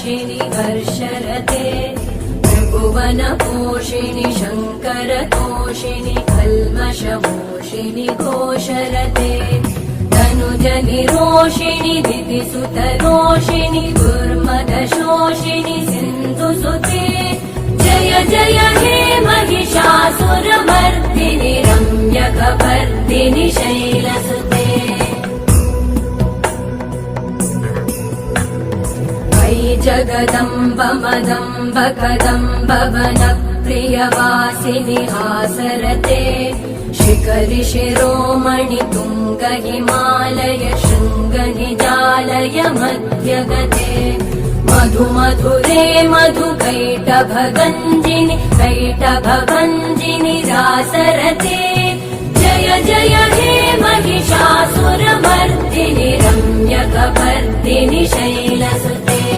शिनि वर्षरते त्रिभुवनपोषिणि शङ्करतोषिणि कल्मषमोषिणि घोषरते तनुजनिरोषिणि दितिसुतरोषिणि दुर्मदशोषिणि सिन्धुसुते जय जय हे महिषासुरमर्दिनि रम्यकपर्दिनि शैलसुते जगदम्ब मदम्ब कदम्ब वनप्रियवासिनि हासरते शिखरि शिरोमणि तुङ्ग हिमालय शृङ्ग निजालय मध्यगते मधु मधुरे मधु कैटभगञ्जिनि कैटभभञ्जिनि रासरते जय जय हे महिषासुरमर्दिनि रम्यकपर्दिनि शैलसुते।